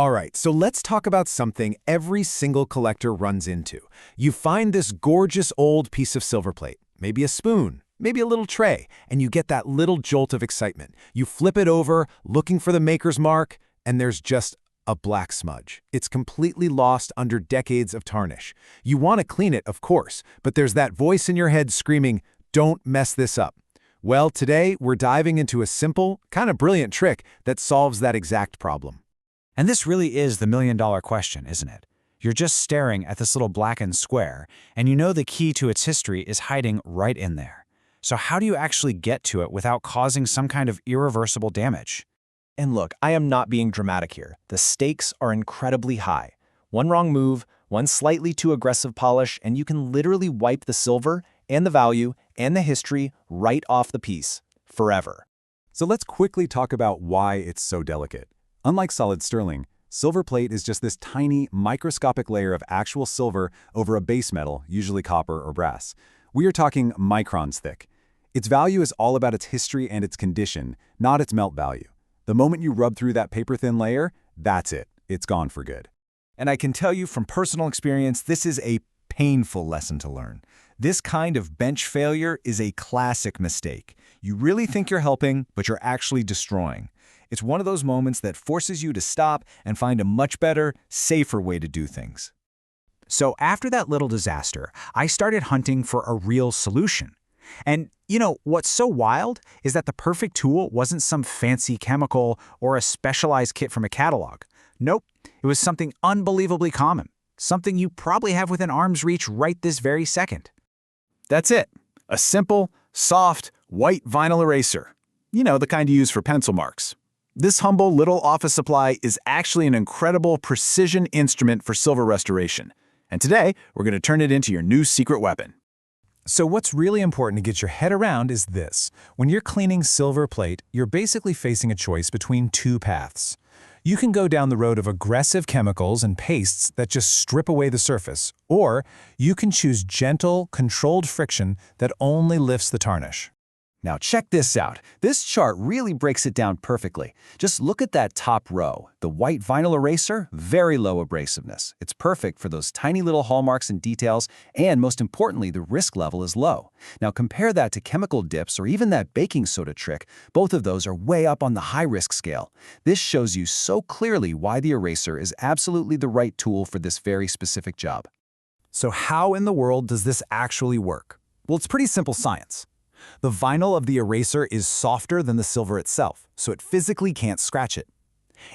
All right, so let's talk about something every single collector runs into. You find this gorgeous old piece of silver plate, maybe a spoon, maybe a little tray, and you get that little jolt of excitement. You flip it over, looking for the maker's mark, and there's just a black smudge. It's completely lost under decades of tarnish. You want to clean it, of course, but there's that voice in your head screaming, "Don't mess this up." Well, today we're diving into a simple, kind of brilliant trick that solves that exact problem. And this really is the million-dollar question, isn't it? You're just staring at this little blackened square, and you know the key to its history is hiding right in there. So how do you actually get to it without causing some kind of irreversible damage? And look, I am not being dramatic here. The stakes are incredibly high. One wrong move, one slightly too aggressive polish, and you can literally wipe the silver and the value and the history right off the piece, forever. So let's quickly talk about why it's so delicate. Unlike solid sterling, silver plate is just this tiny, microscopic layer of actual silver over a base metal, usually copper or brass. We are talking microns thick. Its value is all about its history and its condition, not its melt value. The moment you rub through that paper-thin layer, that's it. It's gone for good. And I can tell you from personal experience, this is a painful lesson to learn. This kind of bench failure is a classic mistake. You really think you're helping, but you're actually destroying. It's one of those moments that forces you to stop and find a much better, safer way to do things. So after that little disaster, I started hunting for a real solution. And what's so wild is that the perfect tool wasn't some fancy chemical or a specialized kit from a catalog. Nope, it was something unbelievably common, something you probably have within arm's reach right this very second. That's it. A simple, soft, white vinyl eraser. The kind you use for pencil marks. This humble little office supply is actually an incredible precision instrument for silver restoration. And today, we're going to turn it into your new secret weapon. So what's really important to get your head around is this. When you're cleaning silver plate, you're basically facing a choice between two paths. You can go down the road of aggressive chemicals and pastes that just strip away the surface, or you can choose gentle, controlled friction that only lifts the tarnish. Now check this out. This chart really breaks it down perfectly. Just look at that top row. The white vinyl eraser, very low abrasiveness. It's perfect for those tiny little hallmarks and details, and most importantly, the risk level is low. Now compare that to chemical dips or even that baking soda trick. Both of those are way up on the high-risk scale. This shows you so clearly why the eraser is absolutely the right tool for this very specific job. So how in the world does this actually work? Well, it's pretty simple science. The vinyl of the eraser is softer than the silver itself, so it physically can't scratch it.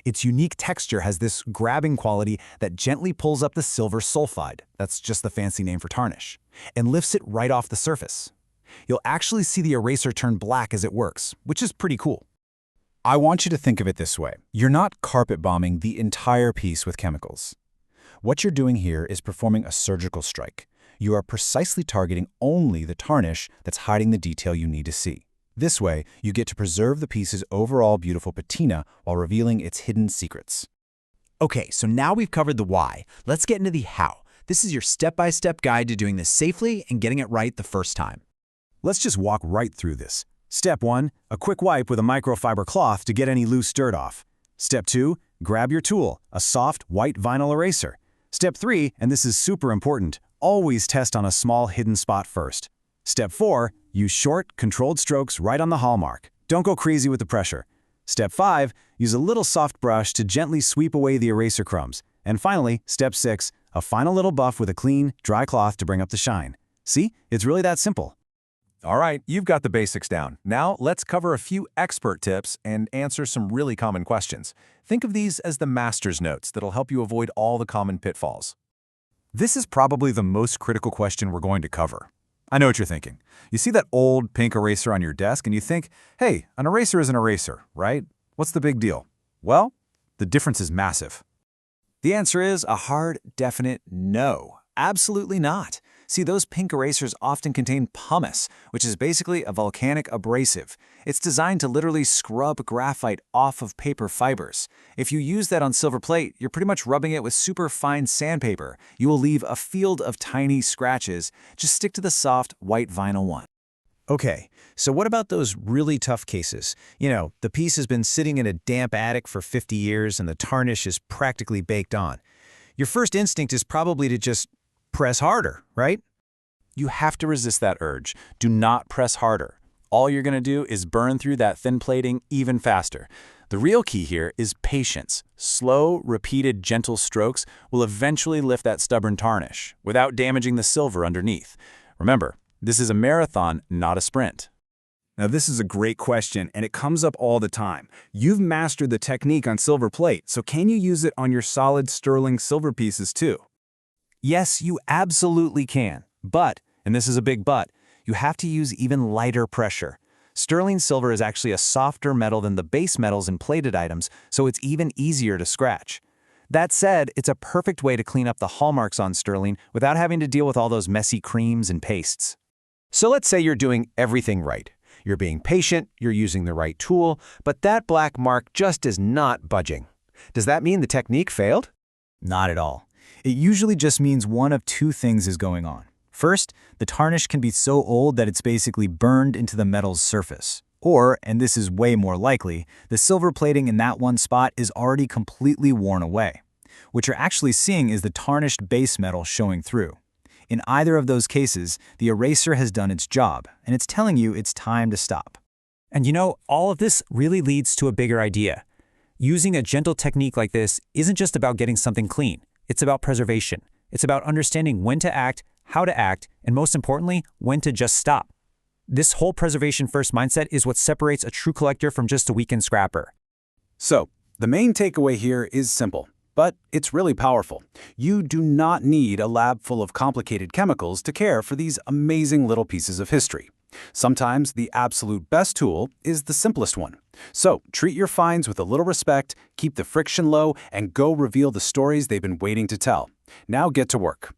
Its unique texture has this grabbing quality that gently pulls up the silver sulfide, that's just the fancy name for tarnish, and lifts it right off the surface. You'll actually see the eraser turn black as it works, which is pretty cool. I want you to think of it this way. You're not carpet bombing the entire piece with chemicals. What you're doing here is performing a surgical strike. You are precisely targeting only the tarnish that's hiding the detail you need to see. This way, you get to preserve the piece's overall beautiful patina while revealing its hidden secrets. Okay, so now we've covered the why. Let's get into the how. This is your step-by-step guide to doing this safely and getting it right the first time. Let's just walk right through this. Step 1, a quick wipe with a microfiber cloth to get any loose dirt off. Step 2, grab your tool, a soft, white vinyl eraser. Step 3, and this is super important, always test on a small hidden spot first. Step 4, use short, controlled strokes right on the hallmark. Don't go crazy with the pressure. Step 5, use a little soft brush to gently sweep away the eraser crumbs. And finally, Step 6, a final little buff with a clean, dry cloth to bring up the shine. See, it's really that simple. All right, you've got the basics down. Now let's cover a few expert tips and answer some really common questions. Think of these as the master's notes that'll help you avoid all the common pitfalls. This is probably the most critical question we're going to cover. I know what you're thinking. You see that old pink eraser on your desk and you think, hey, an eraser is an eraser, right? What's the big deal? Well, the difference is massive. The answer is a hard, definite no. Absolutely not. See, those pink erasers often contain pumice, which is basically a volcanic abrasive. It's designed to literally scrub graphite off of paper fibers. If you use that on silver plate, you're pretty much rubbing it with super fine sandpaper. You will leave a field of tiny scratches. Just stick to the soft, white vinyl one. Okay, so what about those really tough cases? You know, the piece has been sitting in a damp attic for 50 years and the tarnish is practically baked on. Your first instinct is probably to just press harder, right? You have to resist that urge. Do not press harder. All you're going to do is burn through that thin plating even faster. The real key here is patience. Slow, repeated, gentle strokes will eventually lift that stubborn tarnish without damaging the silver underneath. Remember, this is a marathon, not a sprint. Now this is a great question, and it comes up all the time. You've mastered the technique on silver plate, so can you use it on your solid sterling silver pieces too? Yes, you absolutely can. But, and this is a big but, you have to use even lighter pressure. Sterling silver is actually a softer metal than the base metals in plated items, so it's even easier to scratch. That said, it's a perfect way to clean up the hallmarks on sterling without having to deal with all those messy creams and pastes. So let's say you're doing everything right. You're being patient, you're using the right tool, but that black mark just is not budging. Does that mean the technique failed? Not at all. It usually just means one of two things is going on. First, the tarnish can be so old that it's basically burned into the metal's surface. Or, and this is way more likely, the silver plating in that one spot is already completely worn away. What you're actually seeing is the tarnished base metal showing through. In either of those cases, the eraser has done its job, and it's telling you it's time to stop. And you know, all of this really leads to a bigger idea. Using a gentle technique like this isn't just about getting something clean. It's about preservation. It's about understanding when to act, how to act, and most importantly, when to just stop. This whole preservation-first mindset is what separates a true collector from just a weekend scrapper. So, the main takeaway here is simple, but it's really powerful. You do not need a lab full of complicated chemicals to care for these amazing little pieces of history. Sometimes the absolute best tool is the simplest one. So, treat your finds with a little respect, keep the friction low, and go reveal the stories they've been waiting to tell. Now get to work.